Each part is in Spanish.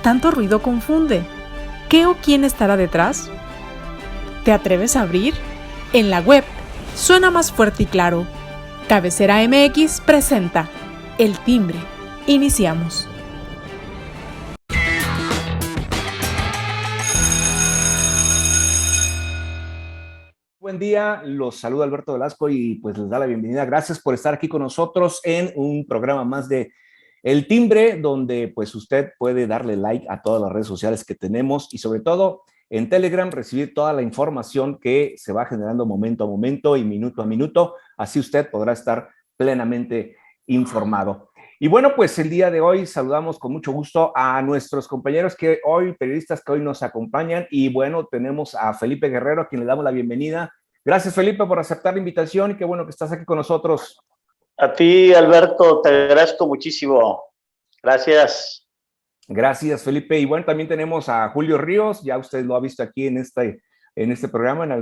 tanto ruido confunde. ¿Qué o quién estará detrás? ¿Te atreves a abrir? En la web suena más fuerte y claro. Cabecera MX presenta El Timbre. Iniciamos. Buen día, los saluda Alberto Velasco y pues les da la bienvenida. Gracias por estar aquí con nosotros en un programa más de El Timbre, donde pues usted puede darle like a todas las redes sociales que tenemos y sobre todo en Telegram recibir toda la información que se va generando momento a momento y minuto a minuto. Así usted podrá estar plenamente informado. Y bueno, pues el día de hoy saludamos con mucho gusto a nuestros compañeros periodistas que hoy nos acompañan. Y bueno, tenemos a Felipe Guerrero, a quien le damos la bienvenida. Gracias, Felipe, por aceptar la invitación y qué bueno que estás aquí con nosotros. A ti, Alberto, te agradezco muchísimo. Gracias. Gracias, Felipe. Y bueno, también tenemos a Julio Ríos, ya usted lo ha visto aquí en este programa en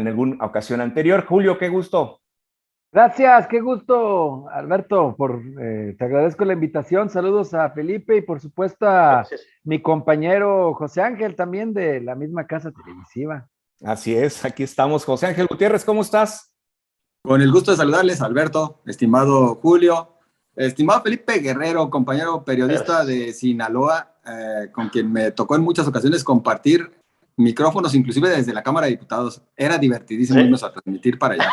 alguna ocasión anterior. Julio, qué gusto. Gracias, qué gusto, Alberto, te agradezco la invitación. Saludos a Felipe y por supuesto a mi compañero José Ángel, también de la misma casa televisiva. Así es, aquí estamos. José Ángel Gutiérrez, ¿cómo estás? Con el gusto de saludarles, Alberto, estimado Julio, estimado Felipe Guerrero, compañero periodista de Sinaloa, con quien me tocó en muchas ocasiones compartir micrófonos, inclusive desde la Cámara de Diputados. Era divertidísimo irnos a transmitir para allá.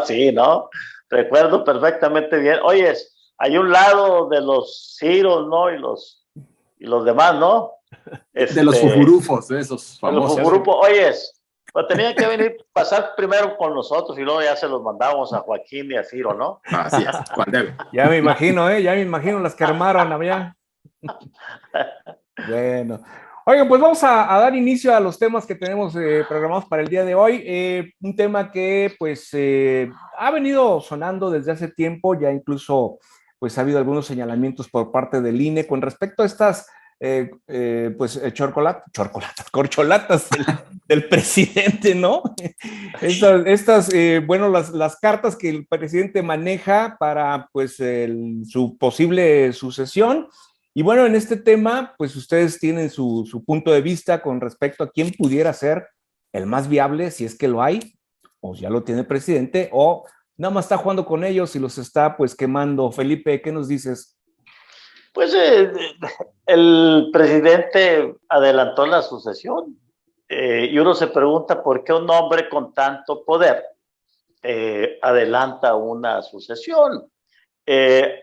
Sí, ¿no? Recuerdo perfectamente bien. Oyes, hay un lado de los Ciros, ¿no? Y los demás, ¿no? De los fufurufos, esos famosos. De los fufurufos, oyes, pues tenían que venir, pasar primero con nosotros y luego ya se los mandábamos a Joaquín y a Ciro, ¿no? Así es, cuando debe. Ya me imagino las que armaron allá. Bueno. Oigan, pues vamos a dar inicio a los temas que tenemos programados para el día de hoy. Un tema que pues ha venido sonando desde hace tiempo, ya incluso pues ha habido algunos señalamientos por parte del INE con respecto a estas corcholatas del presidente, ¿no? Las cartas que el presidente maneja para pues su posible sucesión. Y bueno, en este tema, pues ustedes tienen su punto de vista con respecto a quién pudiera ser el más viable, si es que lo hay, o ya lo tiene el presidente, o nada más está jugando con ellos y los está pues quemando. Felipe, ¿qué nos dices? Pues el presidente adelantó la sucesión y uno se pregunta por qué un hombre con tanto poder adelanta una sucesión.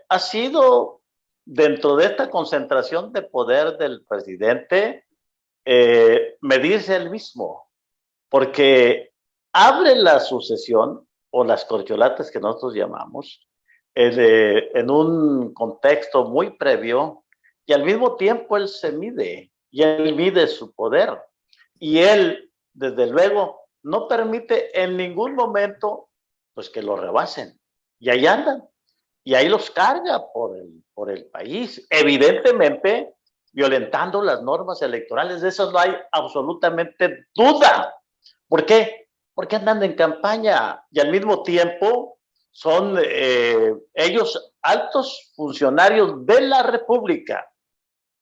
Ha sido dentro de esta concentración de poder del presidente medirse él mismo, porque abre la sucesión o las corcholatas que nosotros llamamos en un contexto muy previo y al mismo tiempo él se mide y él mide su poder y él desde luego no permite en ningún momento pues que lo rebasen y ahí andan y ahí los carga por el país, evidentemente violentando las normas electorales. De eso no hay absolutamente duda. ¿Por qué? Porque andan en campaña y al mismo tiempo son ellos altos funcionarios de la República,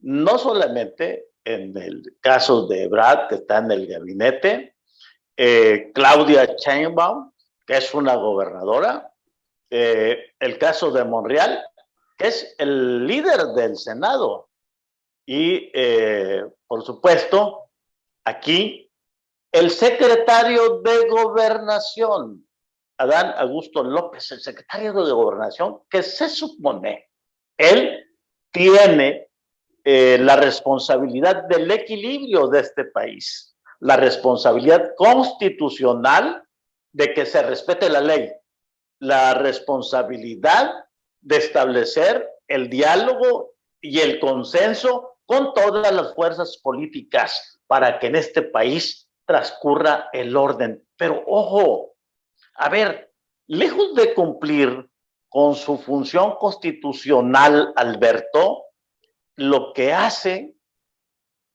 no solamente en el caso de Ebrard, que está en el gabinete, Claudia Sheinbaum, que es una gobernadora, el caso de Monreal, que es el líder del Senado, y por supuesto, aquí, el secretario de Gobernación, Adán Augusto López, el secretario de Gobernación, que se supone, él tiene la responsabilidad del equilibrio de este país, la responsabilidad constitucional de que se respete la ley, la responsabilidad de establecer el diálogo y el consenso con todas las fuerzas políticas para que en este país transcurra el orden. Pero ojo, a ver, lejos de cumplir con su función constitucional, Alberto, lo que hace,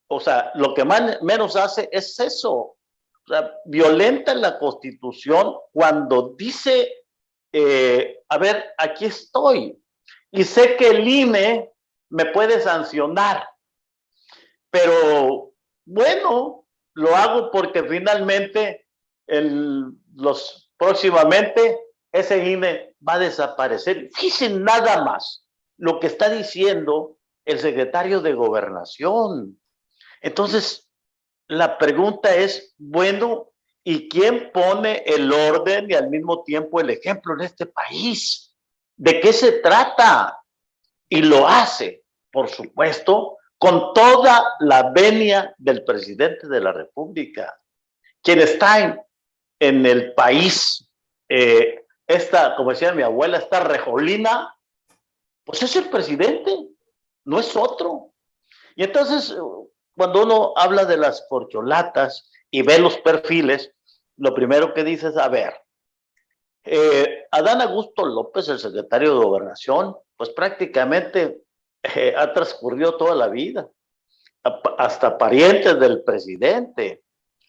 o sea, lo que menos hace es eso. O sea, violenta la Constitución cuando dice, a ver, aquí estoy. Y sé que el INE me puede sancionar. Pero bueno, lo hago porque finalmente próximamente ese INE va a desaparecer. Fíjense nada más lo que está diciendo el secretario de Gobernación. Entonces, la pregunta es, bueno, ¿y quién pone el orden y al mismo tiempo el ejemplo en este país? ¿De qué se trata? Y lo hace, por supuesto, con toda la venia del presidente de la República, quien está en el país, como decía mi abuela, esta rejolina, pues es el presidente, no es otro. Y entonces, cuando uno habla de las corcholatas y ve los perfiles, lo primero que dice es, a ver, Adán Augusto López, el secretario de Gobernación, pues prácticamente ha transcurrido toda la vida, hasta parientes del presidente,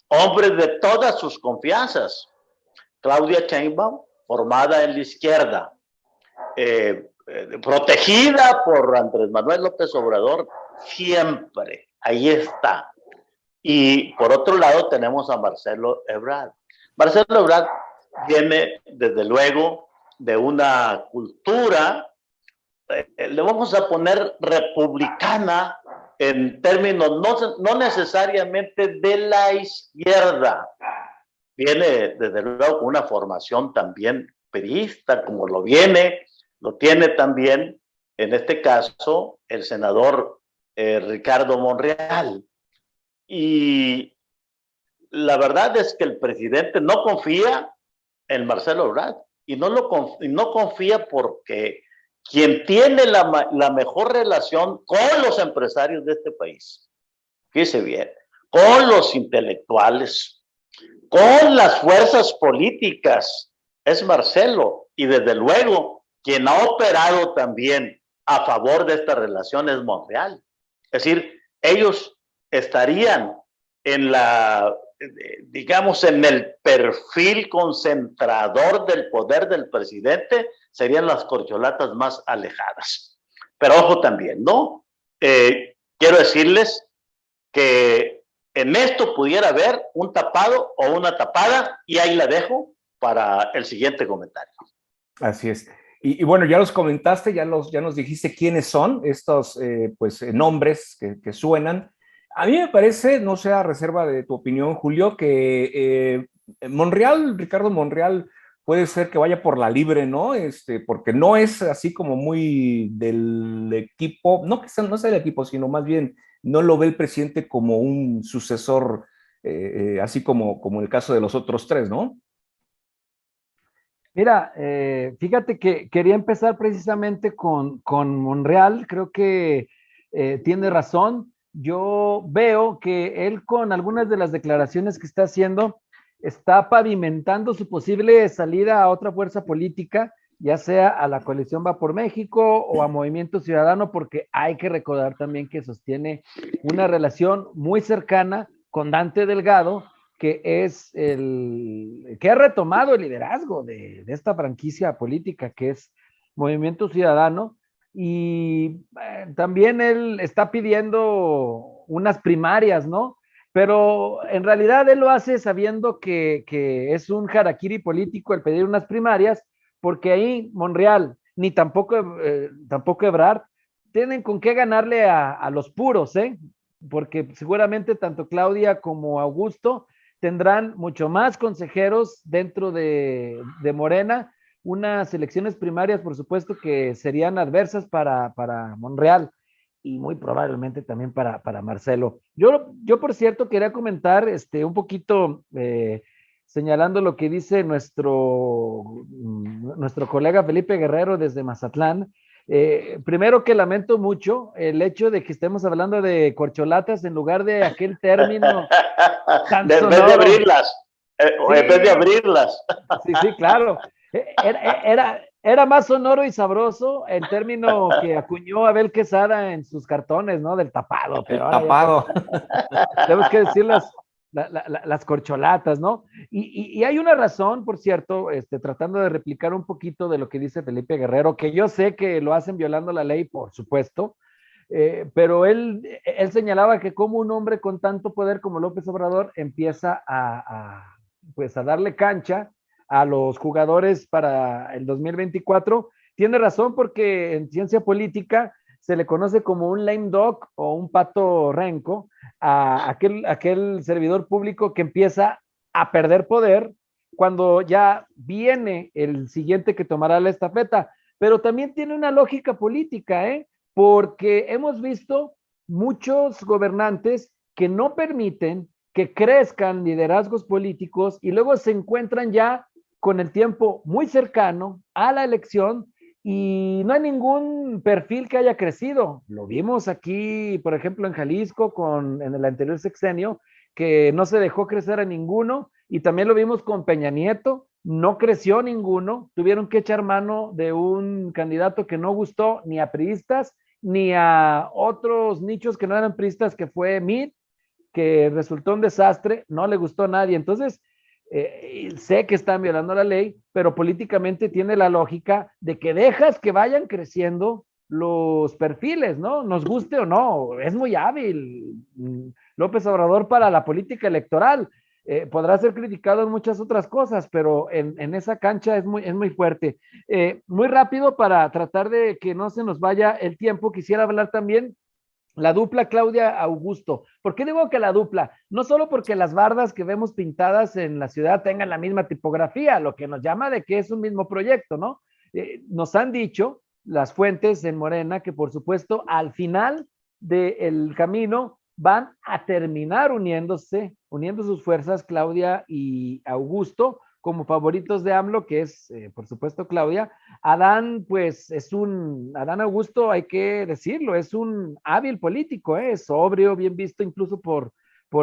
hombres de todas sus confianzas. Claudia Sheinbaum, formada en la izquierda, protegida por Andrés Manuel López Obrador, siempre, ahí está. Y por otro lado tenemos a Marcelo Ebrard. Marcelo Ebrard viene, desde luego, de una cultura, le vamos a poner republicana, en términos no necesariamente de la izquierda. Viene, desde luego, con una formación también priista, como lo tiene también, en este caso, el senador Ricardo Monreal. Y la verdad es que el presidente no confía en Marcelo Ebrard, y no confía porque quien tiene la mejor relación con los empresarios de este país, fíjese bien, con los intelectuales, con las fuerzas políticas, es Marcelo, y desde luego quien ha operado también a favor de esta relación es Monreal. Es decir, ellos estarían digamos, en el perfil concentrador del poder del presidente, serían las corcholatas más alejadas. Pero ojo también, ¿no? Quiero decirles que en esto pudiera haber un tapado o una tapada, y ahí la dejo para el siguiente comentario. Así es. Y bueno, ya los comentaste, ya nos dijiste quiénes son estos nombres que suenan. A mí me parece, no sé, a reserva de tu opinión, Julio, que Ricardo Monreal, puede ser que vaya por la libre, ¿no? Porque no es así como muy del equipo, no que no sea del equipo, sino más bien no lo ve el presidente como un sucesor, así como el caso de los otros tres, ¿no? Mira, fíjate que quería empezar precisamente con Monreal. Creo que tiene razón. Yo veo que él, con algunas de las declaraciones que está haciendo, está pavimentando su posible salida a otra fuerza política, ya sea a la coalición Va por México o a Movimiento Ciudadano, porque hay que recordar también que sostiene una relación muy cercana con Dante Delgado, que es que ha retomado el liderazgo de esta franquicia política que es Movimiento Ciudadano. Y también él está pidiendo unas primarias, ¿no? Pero en realidad él lo hace sabiendo que es un harakiri político el pedir unas primarias, porque ahí Monreal ni tampoco Ebrard tienen con qué ganarle a los puros, ¿eh? Porque seguramente tanto Claudia como Augusto tendrán mucho más consejeros dentro de Morena, unas elecciones primarias, por supuesto, que serían adversas para Monreal y muy probablemente también para Marcelo. Yo, por cierto, quería comentar un poquito, señalando lo que dice nuestro colega Felipe Guerrero desde Mazatlán. Primero, que lamento mucho el hecho de que estemos hablando de corcholatas en lugar de aquel término tan sonoro. En vez de abrirlas. Sí. En vez de abrirlas. Sí, claro. Era más sonoro y sabroso el término que acuñó Abel Quesada en sus cartones, ¿no? Del tapado. Pero el tapado. Tenemos que decir las corcholatas, ¿no? Y hay una razón, por cierto, tratando de replicar un poquito de lo que dice Felipe Guerrero, que yo sé que lo hacen violando la ley, por supuesto, Pero él señalaba que como un hombre con tanto poder como López Obrador empieza pues a darle cancha a los jugadores para el 2024. Tiene razón porque en ciencia política se le conoce como un lame dog o un pato renco a aquel servidor público que empieza a perder poder cuando ya viene el siguiente que tomará la estafeta. Pero también tiene una lógica política, porque hemos visto muchos gobernantes que no permiten que crezcan liderazgos políticos y luego se encuentran ya con el tiempo muy cercano a la elección y no hay ningún perfil que haya crecido. Lo vimos aquí, por ejemplo, en Jalisco en el anterior sexenio, que no se dejó crecer a ninguno, y también lo vimos con Peña Nieto, no creció ninguno, tuvieron que echar mano de un candidato que no gustó ni a priistas, ni a otros nichos que no eran priistas, que fue Mid, que resultó un desastre, no le gustó a nadie. Entonces, sé que están violando la ley, pero políticamente tiene la lógica de que dejas que vayan creciendo los perfiles, ¿no? Nos guste o no, es muy hábil López Obrador para la política electoral. Podrá ser criticado en muchas otras cosas, pero en esa cancha es muy fuerte. Muy rápido para tratar de que no se nos vaya el tiempo, quisiera hablar también la dupla Claudia Augusto. ¿Por qué digo que la dupla? No solo porque las bardas que vemos pintadas en la ciudad tengan la misma tipografía, lo que nos llama de que es un mismo proyecto, ¿no? Nos han dicho las fuentes en Morena que, por supuesto, al final del camino van a terminar uniendo sus fuerzas Claudia y Augusto como favoritos de AMLO, que es, por supuesto, Claudia. Adán, pues, Adán Augusto, hay que decirlo, es un hábil político, es sobrio, bien visto incluso por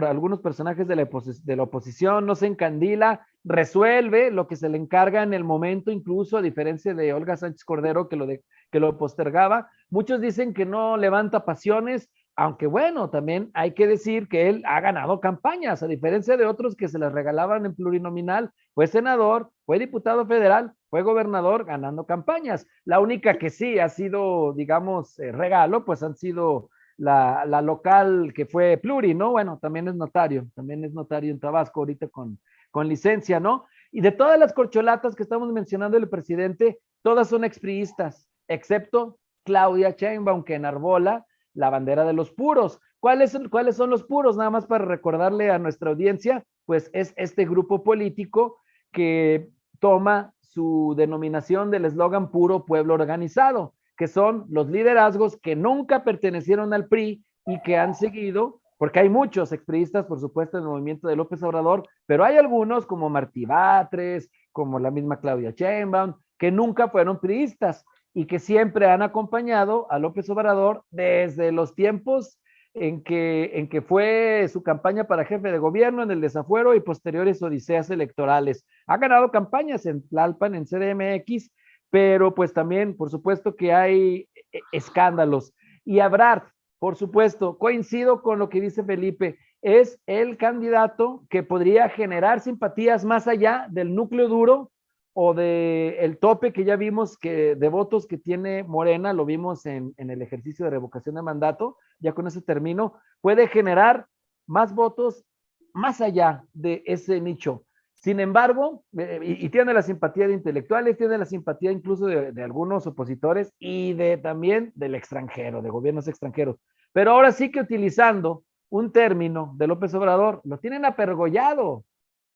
algunos personajes de la oposición, no se encandila, resuelve lo que se le encarga en el momento, incluso a diferencia de Olga Sánchez Cordero, que lo postergaba. Muchos dicen que no levanta pasiones, aunque bueno, también hay que decir que él ha ganado campañas, a diferencia de otros que se les regalaban en plurinominal. Fue senador, fue diputado federal, fue gobernador ganando campañas. La única que sí ha sido, digamos, regalo, pues han sido la local que fue pluri, ¿no? Bueno, también es notario en Tabasco ahorita con licencia, ¿no? Y de todas las corcholatas que estamos mencionando el presidente, todas son expriistas, excepto Claudia Sheinbaum, que enarbola la bandera de los puros. ¿Cuáles son los puros? Nada más para recordarle a nuestra audiencia, pues es este grupo político que toma su denominación del eslogan Puro Pueblo Organizado, que son los liderazgos que nunca pertenecieron al PRI y que han seguido, porque hay muchos expriistas, por supuesto, en el movimiento de López Obrador, pero hay algunos como Martí Batres, como la misma Claudia Sheinbaum, que nunca fueron priistas y que siempre han acompañado a López Obrador desde los tiempos en que fue su campaña para jefe de gobierno, en el desafuero y posteriores odiseas electorales. Ha ganado campañas en Tlalpan, en CDMX, pero pues también, por supuesto, que hay escándalos. Y Ebrard, por supuesto, coincido con lo que dice Felipe, es el candidato que podría generar simpatías más allá del núcleo duro o del tope que ya vimos de votos que tiene Morena, lo vimos en el ejercicio de revocación de mandato, ya con ese término, puede generar más votos más allá de ese nicho. Sin embargo, y tiene la simpatía de intelectuales, tiene la simpatía incluso de algunos opositores y también del extranjero, de gobiernos extranjeros. Pero ahora sí que utilizando un término de López Obrador, lo tienen apergollado.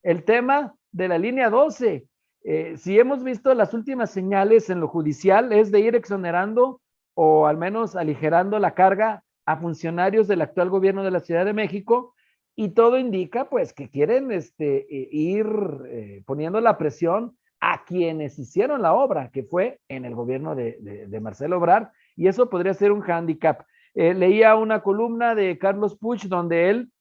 El tema de la línea 12. Si hemos visto las últimas señales en lo judicial es de ir exonerando o al menos aligerando la carga a funcionarios del actual gobierno de la Ciudad de México, y todo indica pues que quieren ir poniendo la presión a quienes hicieron la obra, que fue en el gobierno de Marcelo Ebrard, y eso podría ser un hándicap. Leía una columna de Carlos Puig donde él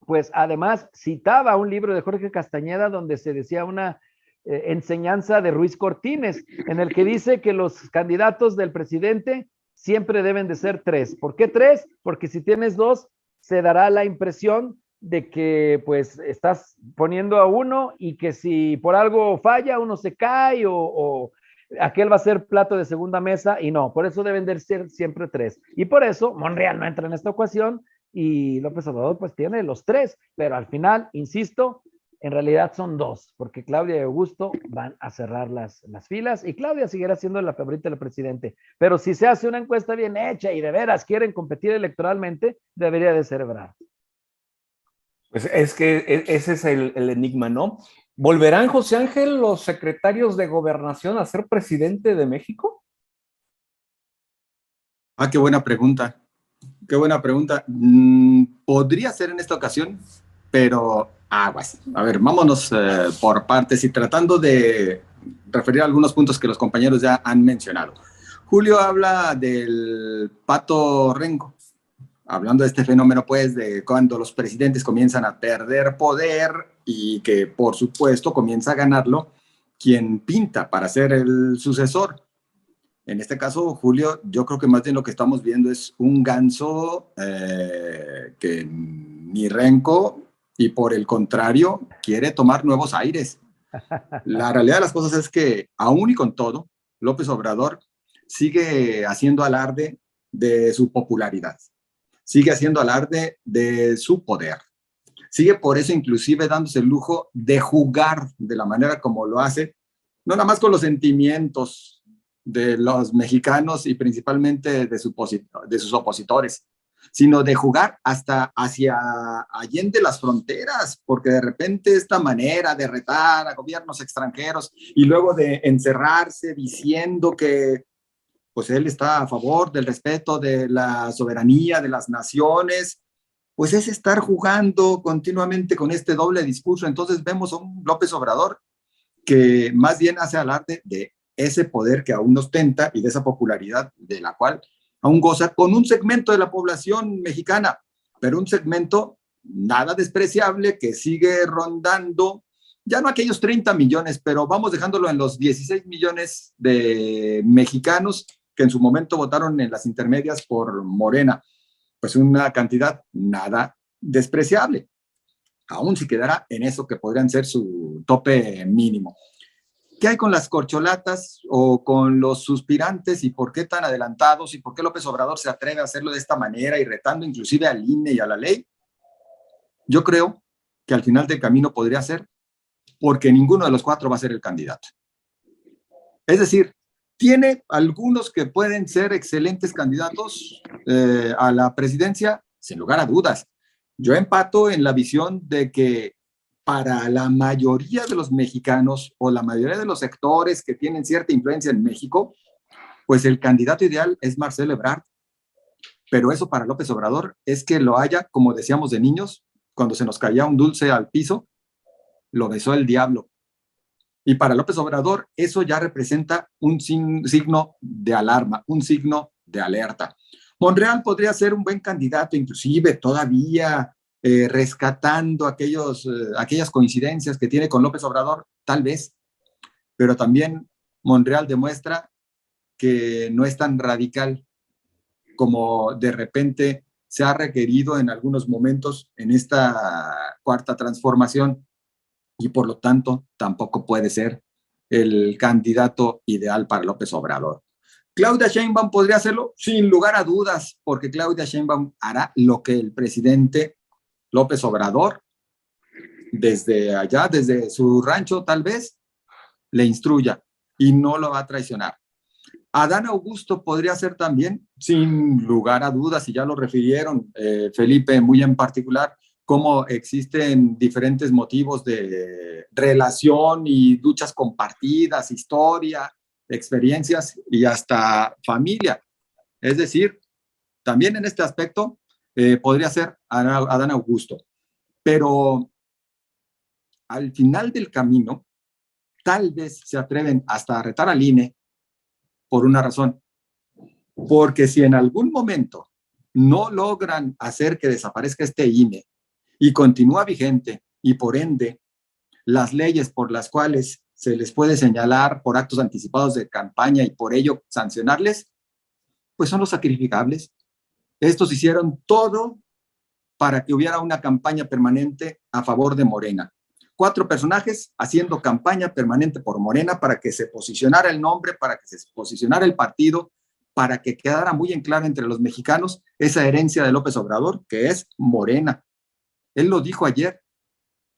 pues además citaba un libro de Jorge Castañeda donde se decía una enseñanza de Ruiz Cortines, en el que dice que los candidatos del presidente siempre deben de ser 3. ¿Por qué 3? Porque si tienes 2, se dará la impresión de que pues estás poniendo a uno y que si por algo falla, uno se cae o aquel va a ser plato de segunda mesa y no, por eso deben de ser siempre 3. Y por eso Monreal no entra en esta ocasión y López Obrador pues tiene los 3, pero al final, insisto, en realidad son 2, porque Claudia y Augusto van a cerrar las filas y Claudia seguirá siendo la favorita del presidente. Pero si se hace una encuesta bien hecha y de veras quieren competir electoralmente, debería de ser Ebrard. Pues es que ese es el enigma, ¿no? ¿Volverán, José Ángel, los secretarios de gobernación a ser presidente de México? Qué buena pregunta. Qué buena pregunta. Podría ser en esta ocasión, pero aguas. A ver, vámonos por partes y tratando de referir a algunos puntos que los compañeros ya han mencionado. Julio habla del pato rengo, hablando de este fenómeno, pues, de cuando los presidentes comienzan a perder poder y que, por supuesto, comienza a ganarlo quien pinta para ser el sucesor. En este caso, Julio, yo creo que más bien lo que estamos viendo es un ganso que ni renco y por el contrario quiere tomar nuevos aires. La realidad de las cosas es que aún y con todo, López Obrador sigue haciendo alarde de su popularidad, sigue haciendo alarde de su poder, sigue por eso inclusive dándose el lujo de jugar de la manera como lo hace, no nada más con los sentimientos de los mexicanos y principalmente de sus opositores, sino de jugar hasta hacia allende las fronteras, porque de repente esta manera de retar a gobiernos extranjeros y luego de encerrarse diciendo que pues él está a favor del respeto de la soberanía de las naciones, pues es estar jugando continuamente con este doble discurso. Entonces vemos a un López Obrador que más bien hace alarde de ese poder que aún ostenta y de esa popularidad de la cual aún goza con un segmento de la población mexicana, pero un segmento nada despreciable que sigue rondando, ya no aquellos 30 millones, pero vamos dejándolo en los 16 millones de mexicanos que en su momento votaron en las intermedias por Morena. Pues una cantidad nada despreciable, aún si quedara en eso que podrían ser su tope mínimo. ¿Qué hay con las corcholatas o con los suspirantes y por qué tan adelantados y por qué López Obrador se atreve a hacerlo de esta manera y retando inclusive al INE y a la ley? Yo creo que al final del camino podría ser porque ninguno de los 4 va a ser el candidato. Es decir, tiene algunos que pueden ser excelentes candidatos a la presidencia, sin lugar a dudas. Yo empato en la visión de que para la mayoría de los mexicanos o la mayoría de los sectores que tienen cierta influencia en México, pues el candidato ideal es Marcelo Ebrard. Pero eso para López Obrador es que lo haya, como decíamos de niños, cuando se nos caía un dulce al piso, lo besó el diablo. Y para López Obrador eso ya representa un signo de alarma, un signo de alerta. Monreal podría ser un buen candidato, inclusive todavía rescatando aquellas coincidencias que tiene con López Obrador, tal vez, pero también Monreal demuestra que no es tan radical como de repente se ha requerido en algunos momentos en esta cuarta transformación y por lo tanto tampoco puede ser el candidato ideal para López Obrador. ¿Claudia Sheinbaum podría hacerlo? Sin lugar a dudas, porque Claudia Sheinbaum hará lo que el presidente López Obrador, desde allá, desde su rancho tal vez, le instruya y no lo va a traicionar. Adán Augusto podría ser también, sin lugar a dudas, y ya lo refirieron Felipe muy en particular, cómo existen diferentes motivos de relación y luchas compartidas, historia, experiencias y hasta familia. Es decir, también en este aspecto podría ser Adán Augusto. Pero al final del camino, tal vez se atreven hasta a retar al INE por una razón. Porque si en algún momento no logran hacer que desaparezca este INE y continúa vigente y por ende las leyes por las cuales se les puede señalar por actos anticipados de campaña y por ello sancionarles, pues son los sacrificables. Estos hicieron todo para que hubiera una campaña permanente a favor de Morena, 4 personajes haciendo campaña permanente por Morena para que se posicionara el nombre, para que se posicionara el partido, para que quedara muy en claro entre los mexicanos esa herencia de López Obrador, que es Morena. Él lo dijo ayer,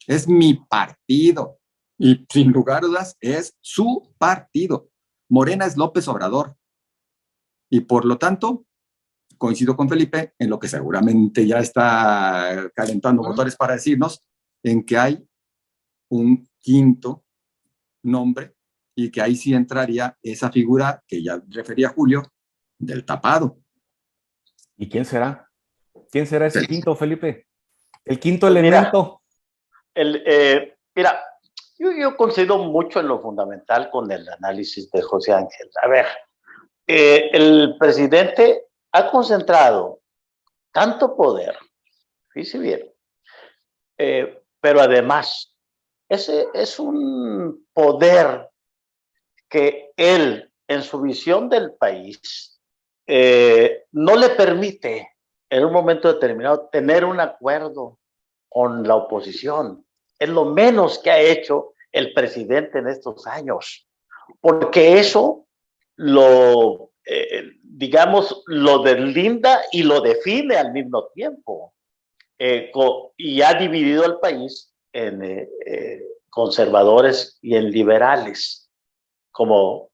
es mi partido, y sin lugar a dudas es su partido. Morena es López Obrador, y por lo tanto, coincido con Felipe en lo que seguramente ya está calentando motores para decirnos, en que hay un quinto nombre y que ahí sí entraría esa figura que ya refería Julio del tapado. ¿Y quién será? ¿Quién será ese quinto, Felipe? El quinto Pues elemento. Mira, yo coincido mucho en lo fundamental con el análisis de José Ángel. A ver, el presidente ha concentrado tanto poder, fíjese bien, pero además, ese es un poder que él, en su visión del país, no le permite en un momento determinado tener un acuerdo con la oposición. Es lo menos que ha hecho el presidente en estos años, porque eso digamos, lo deslinda y lo define al mismo tiempo. Y ha dividido al país en conservadores y en liberales, como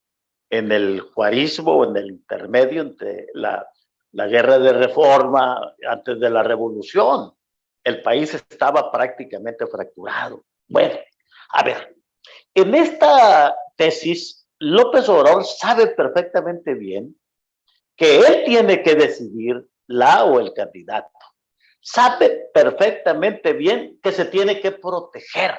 en el juarismo o en el intermedio entre la guerra de reforma antes de la revolución. El país estaba prácticamente fracturado. Bueno, a ver, en esta tesis, López Obrador sabe perfectamente bien que él tiene que decidir la o el candidato. Sabe perfectamente bien que se tiene que proteger,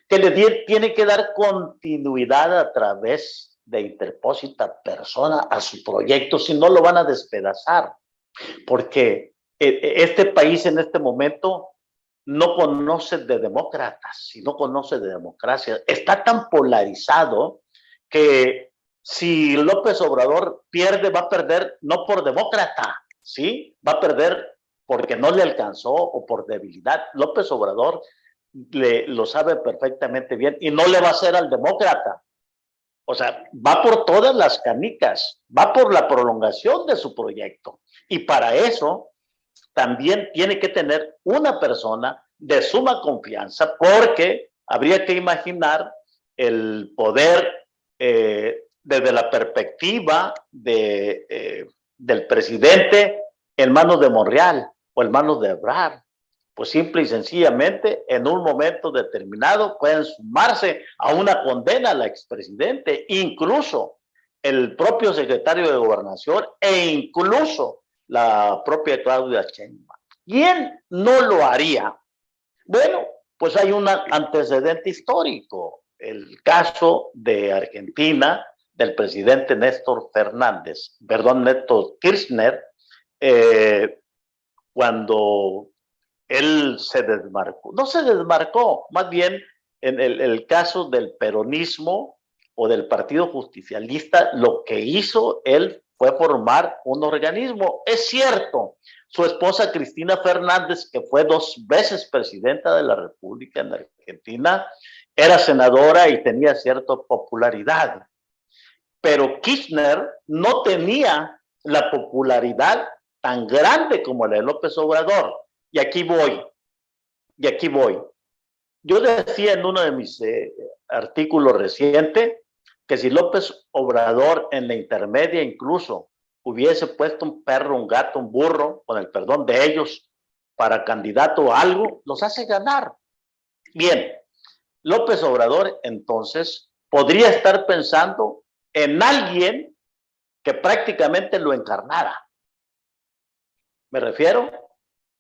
que le tiene que dar continuidad a través de interpósita persona a su proyecto, si no lo van a despedazar, porque este país en este momento no conoce de demócratas y no conoce de democracia. Está tan polarizado que si López Obrador pierde, va a perder no por demócrata, ¿sí? Va a perder porque no le alcanzó o por debilidad. López Obrador lo sabe perfectamente bien y no le va a hacer al demócrata. O sea, va por todas las canicas, va por la prolongación de su proyecto. Y para eso también tiene que tener una persona de suma confianza, porque habría que imaginar el poder desde la perspectiva del presidente en manos de Monreal o en manos de Ebrard. Pues simple y sencillamente, en un momento determinado pueden sumarse a una condena al expresidente, incluso el propio secretario de Gobernación e incluso la propia Claudia Sheinbaum. ¿Quién no lo haría? Bueno, pues hay un antecedente histórico, el caso de Argentina, del presidente Néstor Kirchner, cuando él se desmarcó, no se desmarcó, más bien en el caso del peronismo o del Partido Justicialista, lo que hizo él fue formar un organismo. Es cierto, su esposa Cristina Fernández, que fue 2 veces presidenta de la República en Argentina, era senadora y tenía cierta popularidad, pero Kirchner no tenía la popularidad tan grande como la de López Obrador. Y aquí voy. Yo decía en uno de mis artículos recientes que si López Obrador en la intermedia incluso hubiese puesto un perro, un gato, un burro, con el perdón de ellos, para candidato a algo, los hace ganar. Bien, López Obrador entonces podría estar pensando en alguien que prácticamente lo encarnara. Me refiero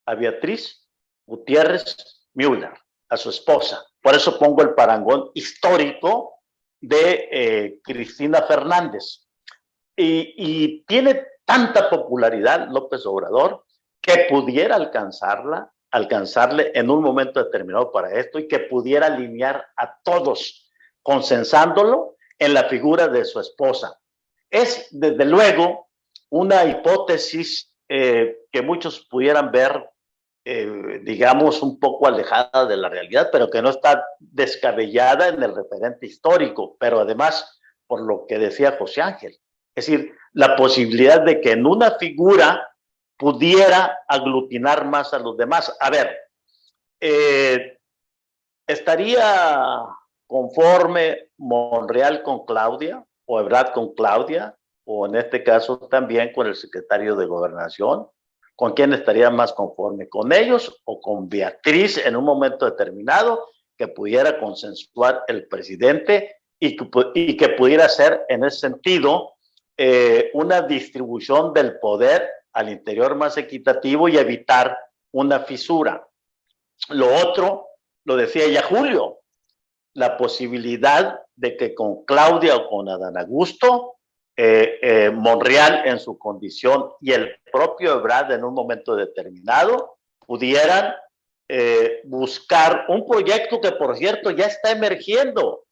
a Beatriz Gutiérrez Müller, a su esposa. Por eso pongo el parangón histórico de Cristina Fernández. Y tiene tanta popularidad López Obrador que pudiera alcanzarle en un momento determinado para esto y que pudiera alinear a todos, consensándolo en la figura de su esposa. Es, desde luego, una hipótesis que muchos pudieran ver digamos, un poco alejada de la realidad, pero que no está descabellada en el referente histórico, pero además, por lo que decía José Ángel, es decir, la posibilidad de que en una figura pudiera aglutinar más a los demás. A ver, ¿estaría conforme Monreal con Claudia, o Ebrard con Claudia, o en este caso también con el secretario de Gobernación? ¿Con quién estaría más conforme? ¿Con ellos o con Beatriz en un momento determinado que pudiera consensuar el presidente y que pudiera ser en ese sentido una distribución del poder al interior más equitativo y evitar una fisura? Lo otro, lo decía ya Julio, la posibilidad de que con Claudia o con Adán Augusto, Monreal en su condición y el propio Ebrard en un momento determinado pudieran buscar un proyecto que, por cierto, ya está emergiendo.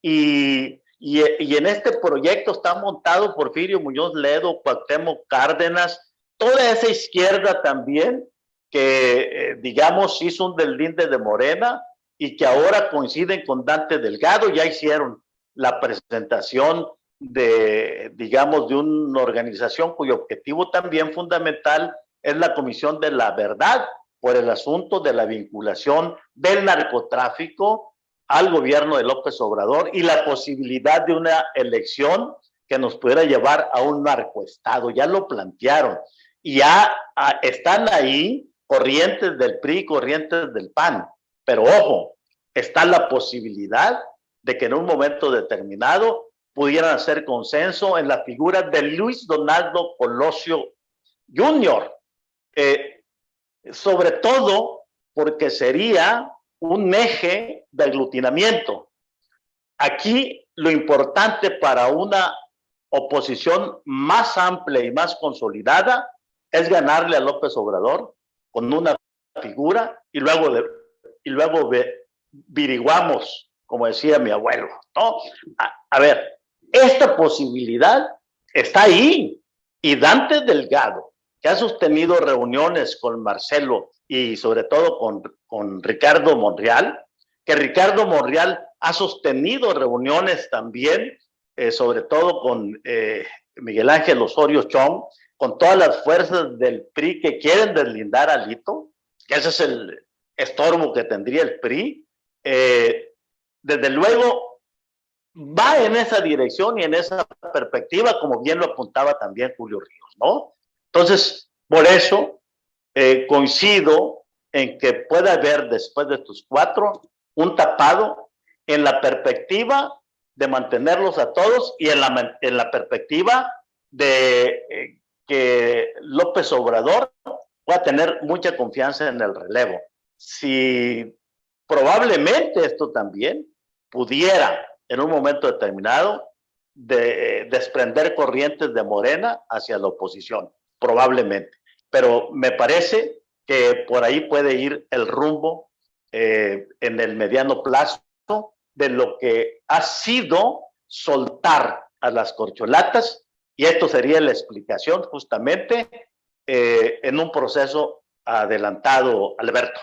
Y en este proyecto está montado Porfirio Muñoz Ledo, Cuauhtémoc Cárdenas, toda esa izquierda también que, digamos, hizo un deslinde de Morena y que ahora coinciden con Dante Delgado. Ya hicieron la presentación de, digamos, de una organización cuyo objetivo también fundamental es la Comisión de la Verdad por el asunto de la vinculación del narcotráfico al gobierno de López Obrador y la posibilidad de una elección que nos pudiera llevar a un narcoestado. Ya lo plantearon y ya están ahí corrientes del PRI, corrientes del PAN, pero ojo, está la posibilidad de que en un momento determinado pudieran hacer consenso en la figura de Luis Donaldo Colosio Jr., sobre todo porque sería un eje de aglutinamiento. Aquí lo importante para una oposición más amplia y más consolidada es ganarle a López Obrador con una figura y luego viriguamos, como decía mi abuelo, ¿no? A ver, esta posibilidad está ahí, y Dante Delgado, que ha sostenido reuniones con Marcelo y sobre todo con Ricardo Monreal, que Ricardo Monreal ha sostenido reuniones también, sobre todo con Miguel Ángel Osorio Chong, con todas las fuerzas del PRI que quieren deslindar a Alito, que ese es el estorbo que tendría el PRI. Desde luego va en esa dirección y en esa perspectiva, como bien lo apuntaba también Julio Ríos, ¿no? Entonces, por eso coincido en que puede haber después de estos cuatro un tapado en la perspectiva de mantenerlos a todos y en la perspectiva de que López Obrador pueda tener mucha confianza en el relevo. Si probablemente esto también pudiera en un momento determinado desprender corrientes de Morena hacia la oposición, probablemente. Pero me parece que por ahí puede ir el rumbo en el mediano plazo de lo que ha sido soltar a las corcholatas, y esto sería la explicación justamente en un proceso adelantado, Alberto.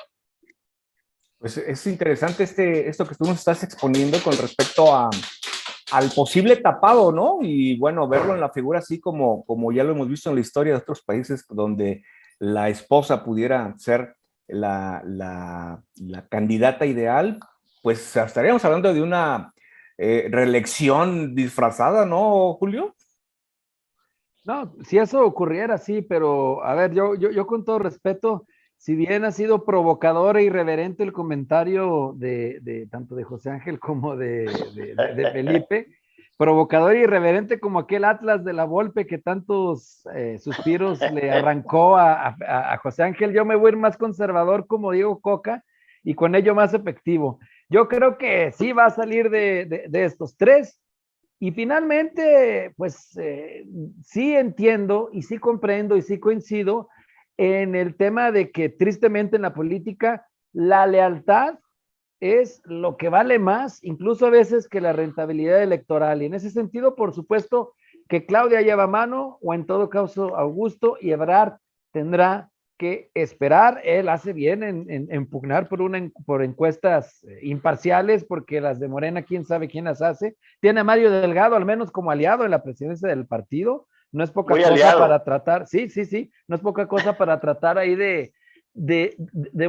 Pues es interesante esto que tú nos estás exponiendo con respecto al posible tapado, ¿no? Y bueno, verlo en la figura así como ya lo hemos visto en la historia de otros países donde la esposa pudiera ser la candidata ideal, pues estaríamos hablando de una reelección disfrazada, ¿no, Julio? No, si eso ocurriera, sí, pero a ver, yo con todo respeto, si bien ha sido provocador e irreverente el comentario de tanto de José Ángel como de Felipe, provocador e irreverente como aquel Atlas de la Volpe que tantos suspiros le arrancó a José Ángel, yo me voy a ir más conservador como Diego Coca y con ello más efectivo. Yo creo que sí va a salir de estos tres. Y finalmente, pues sí entiendo y sí comprendo y sí coincido en el tema de que tristemente en la política la lealtad es lo que vale más, incluso a veces que la rentabilidad electoral. Y en ese sentido, por supuesto, que Claudia lleva mano, o en todo caso Augusto, y Ebrard tendrá que esperar. Él hace bien en pugnar por encuestas imparciales, porque las de Morena, quién sabe quién las hace. Tiene a Mario Delgado, al menos como aliado en la presidencia del partido. No es poca Muy cosa aliado. para tratar, sí, no es poca cosa para tratar ahí de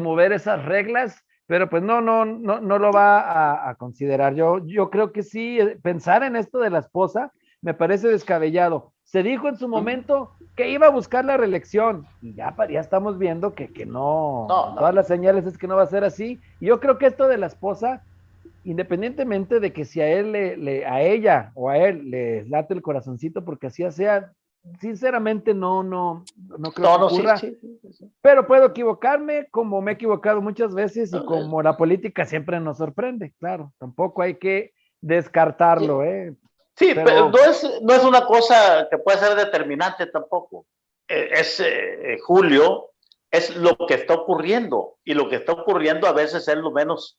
mover esas reglas, pero pues no lo va a considerar. Yo creo que sí, pensar en esto de la esposa me parece descabellado. Se dijo en su momento que iba a buscar la reelección, y ya estamos viendo que no, todas las señales es que no va a ser así. Y yo creo que esto de la esposa, independientemente de que si a él a ella o a él les late el corazoncito porque así sea, sinceramente no creo que ocurra. Sí. Pero puedo equivocarme, como me he equivocado muchas veces, y como la política siempre nos sorprende, claro, tampoco hay que descartarlo, ¿eh? Sí, pero no es una cosa que puede ser determinante tampoco. Julio, es lo que está ocurriendo, y lo que está ocurriendo a veces es lo menos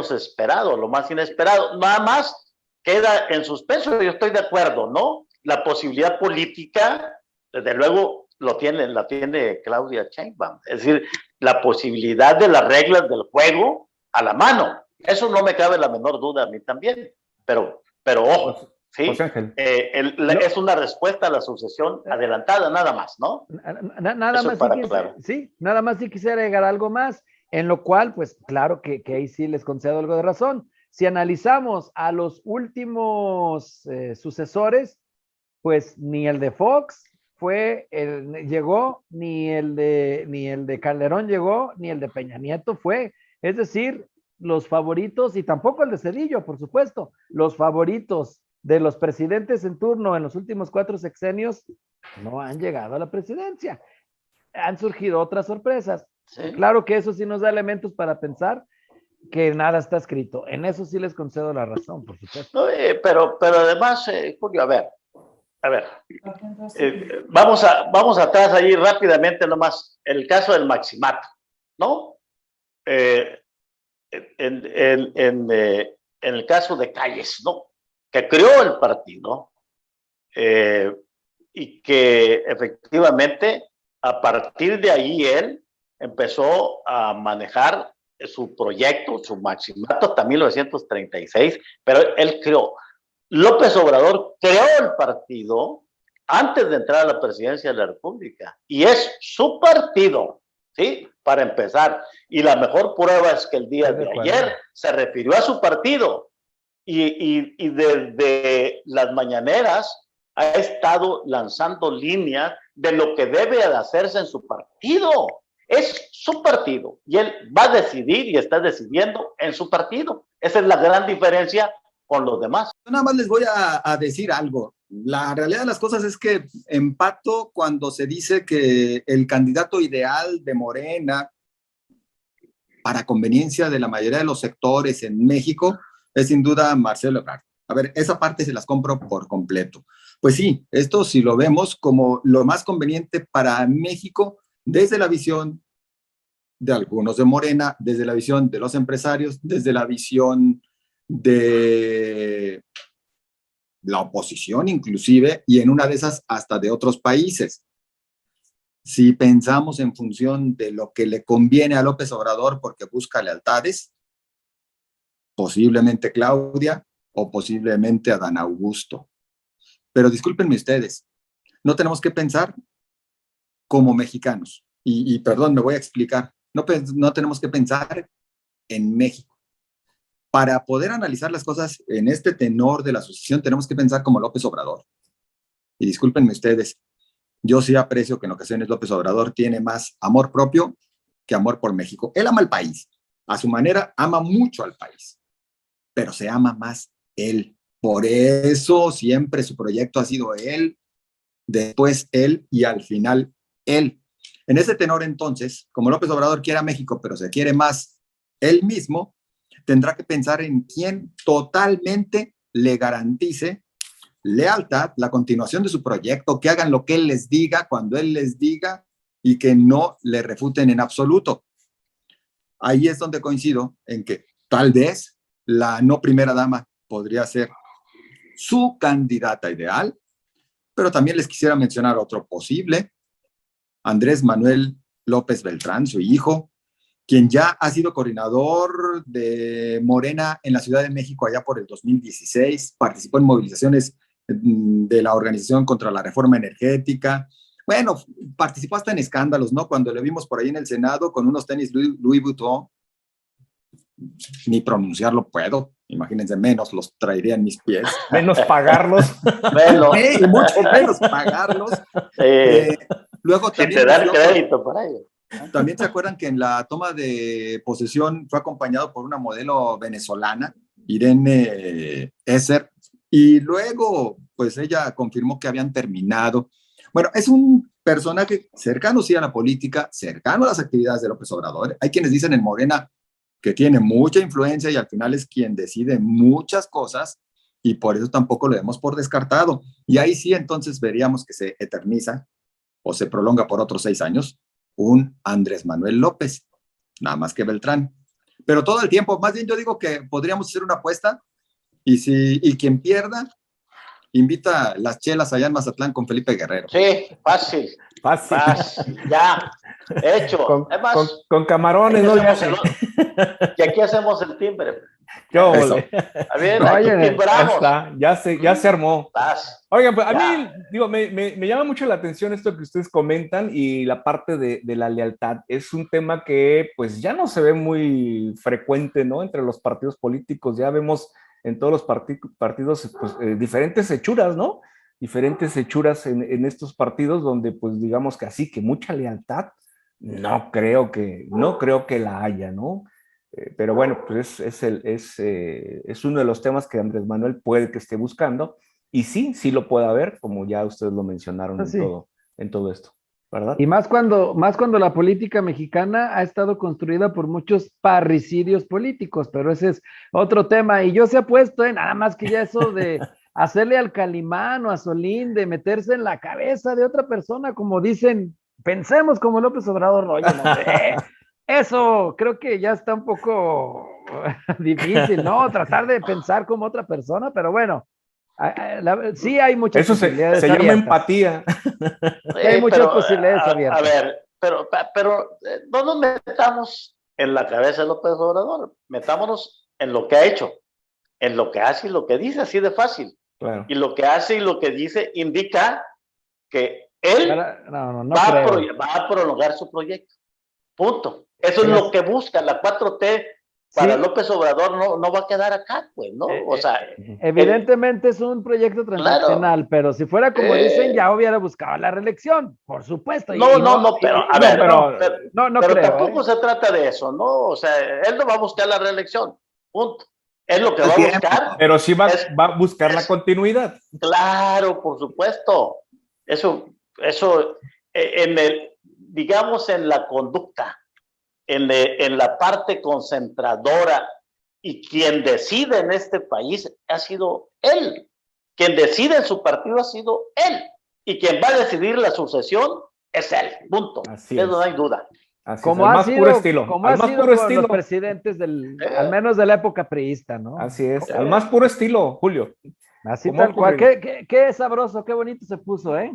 esperado, lo más inesperado. Nada más queda en suspenso, yo estoy de acuerdo, ¿no? La posibilidad política, desde luego, la tiene Claudia Sheinbaum. Es decir, la posibilidad de las reglas del juego a la mano. Eso no me cabe la menor duda a mí también. Pero ojo, ¿sí? Es una respuesta a la sucesión adelantada, nada más, ¿no? Nada más, claro. Sí, nada más si quisiera agregar algo más, en lo cual, pues claro que ahí sí les concedo algo de razón. Si analizamos a los últimos sucesores, pues ni el de Fox llegó, ni el de Calderón llegó, ni el de Peña Nieto fue. Es decir, los favoritos, y tampoco el de Cedillo, por supuesto, los favoritos de los presidentes en turno en los últimos 4 sexenios no han llegado a la presidencia. Han surgido otras sorpresas. Sí. Claro que eso sí nos da elementos para pensar que nada está escrito. En eso sí les concedo la razón, por supuesto. No, pero además, Julio, a ver, vamos atrás allí rápidamente nomás. El caso del Maximato, ¿no? En el caso de Calles, ¿no? Que creó el partido y que efectivamente a partir de ahí él empezó a manejar su proyecto, su Maximato hasta 1936, pero él creó. López Obrador creó el partido antes de entrar a la presidencia de la República, y es su partido, ¿sí? Para empezar. Y la mejor prueba es que el día de ayer se refirió a su partido, y desde las mañaneras ha estado lanzando líneas de lo que debe de hacerse en su partido. Es su partido, y él va a decidir y está decidiendo en su partido. Esa es la gran diferencia con los demás. Nada más les voy a decir algo. La realidad de las cosas es que empato cuando se dice que el candidato ideal de Morena para conveniencia de la mayoría de los sectores en México es sin duda Marcelo Ebrard. A ver, esa parte se las compro por completo. Pues sí, esto sí lo vemos como lo más conveniente para México desde la visión de algunos de Morena, desde la visión de los empresarios, desde la visión de la oposición inclusive, y en una de esas hasta de otros países. Si pensamos en función de lo que le conviene a López Obrador porque busca lealtades, posiblemente Claudia o posiblemente Adán Augusto. Pero discúlpenme ustedes, no tenemos que pensar como mexicanos. Y perdón, me voy a explicar. No tenemos que pensar en México. Para poder analizar las cosas en este tenor de la sucesión, tenemos que pensar como López Obrador. Y discúlpenme ustedes, yo sí aprecio que en ocasiones López Obrador tiene más amor propio que amor por México. Él ama al país. A su manera, ama mucho al país. Pero se ama más él. Por eso siempre su proyecto ha sido él, después él y al final él. En ese tenor, entonces, como López Obrador quiere a México, pero se quiere más él mismo, tendrá que pensar en quién totalmente le garantice lealtad, la continuación de su proyecto, que hagan lo que él les diga, cuando él les diga, y que no le refuten en absoluto. Ahí es donde coincido en que tal vez la no primera dama podría ser su candidata ideal, pero también les quisiera mencionar otro posible, Andrés Manuel López Beltrán, su hijo, quien ya ha sido coordinador de Morena en la Ciudad de México allá por el 2016, participó en movilizaciones de la Organización contra la Reforma Energética. Bueno, participó hasta en escándalos, ¿no? Cuando lo vimos por ahí en el Senado con unos tenis Louis Vuitton, ni pronunciarlo puedo, imagínense, menos los traería en mis pies. Menos pagarlos. Menos. Y mucho menos pagarlos. Luego si te dan crédito para ello. También se acuerdan que en la toma de posesión fue acompañado por una modelo venezolana, Irene Esser, y luego pues ella confirmó que habían terminado. Bueno, es un personaje cercano sí a la política, cercano a las actividades de López Obrador. Hay quienes dicen en Morena que tiene mucha influencia y al final es quien decide muchas cosas y por eso tampoco lo vemos por descartado. Y ahí sí entonces veríamos que se eterniza o se prolonga por otros 6 años un Andrés Manuel López, nada más que Beltrán. Pero todo el tiempo, más bien yo digo que podríamos hacer una apuesta y quien pierda invita las chelas allá en Mazatlán con Felipe Guerrero. Sí, fácil. Ya, hecho. Con camarones, ¿no? Y aquí hacemos el timbre. Yo, bien, oye, ya se armó. Oigan, pues a mí, digo, me llama mucho la atención esto que ustedes comentan y la parte de la lealtad. Es un tema que pues ya no se ve muy frecuente, ¿no? Entre los partidos políticos, ya vemos en todos los partidos pues, diferentes hechuras, ¿no? Diferentes hechuras en estos partidos donde pues digamos que así, que mucha lealtad, no creo que la haya, ¿no? Pero bueno, pues es uno de los temas que Andrés Manuel puede que esté buscando, y sí lo puede haber, como ya ustedes lo mencionaron en todo esto, ¿verdad? Y más cuando la política mexicana ha estado construida por muchos parricidios políticos, pero ese es otro tema, y yo se ha puesto, nada más que ya eso de hacerle al Calimán o a Solín, de meterse en la cabeza de otra persona, como dicen, pensemos como López Obrador, oye, no sé. Eso creo que ya está un poco difícil, ¿no? Tratar de pensar como otra persona, pero bueno, sí hay muchas posibilidades. Eso se llama empatía. Hay muchas posibilidades abiertas. A ver, pero no nos metamos en la cabeza de López Obrador, metámonos en lo que ha hecho, en lo que hace y lo que dice, así de fácil. Claro. Y lo que hace y lo que dice indica que él va a prolongar su proyecto. Punto. Eso es lo que busca la 4T para López Obrador, no va a quedar acá, pues, ¿no? O sea, evidentemente es un proyecto transaccional, pero si fuera como dicen, ya hubiera buscado la reelección, por supuesto. Pero tampoco se trata de eso, ¿no? O sea, él no va a buscar la reelección, punto. Es lo que va a buscar. Pero sí va a buscar la continuidad. Claro, por supuesto. Eso digamos, en la conducta, en la parte concentradora, y quien decide en este país ha sido él. Quien decide en su partido ha sido él. Y quien va a decidir la sucesión es él. Punto. Eso no hay duda. Como ha sido con los presidentes al menos de la época priista, ¿no? Así es, al más puro estilo, Julio. Así tal cual. Qué sabroso, qué bonito se puso, ¿eh?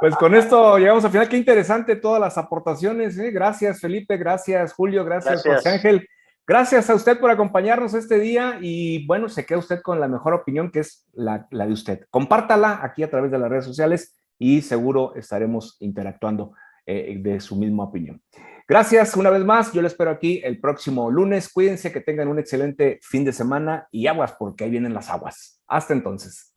Pues con esto llegamos al final. Qué interesante todas las aportaciones, ¿eh? Gracias, Felipe, gracias, Julio, gracias, José Ángel. Gracias a usted por acompañarnos este día, y bueno, se queda usted con la mejor opinión, que es la de usted. Compártala aquí a través de las redes sociales y seguro estaremos interactuando de su misma opinión. Gracias una vez más, yo les espero aquí el próximo lunes. Cuídense, que tengan un excelente fin de semana y aguas, porque ahí vienen las aguas. Hasta entonces.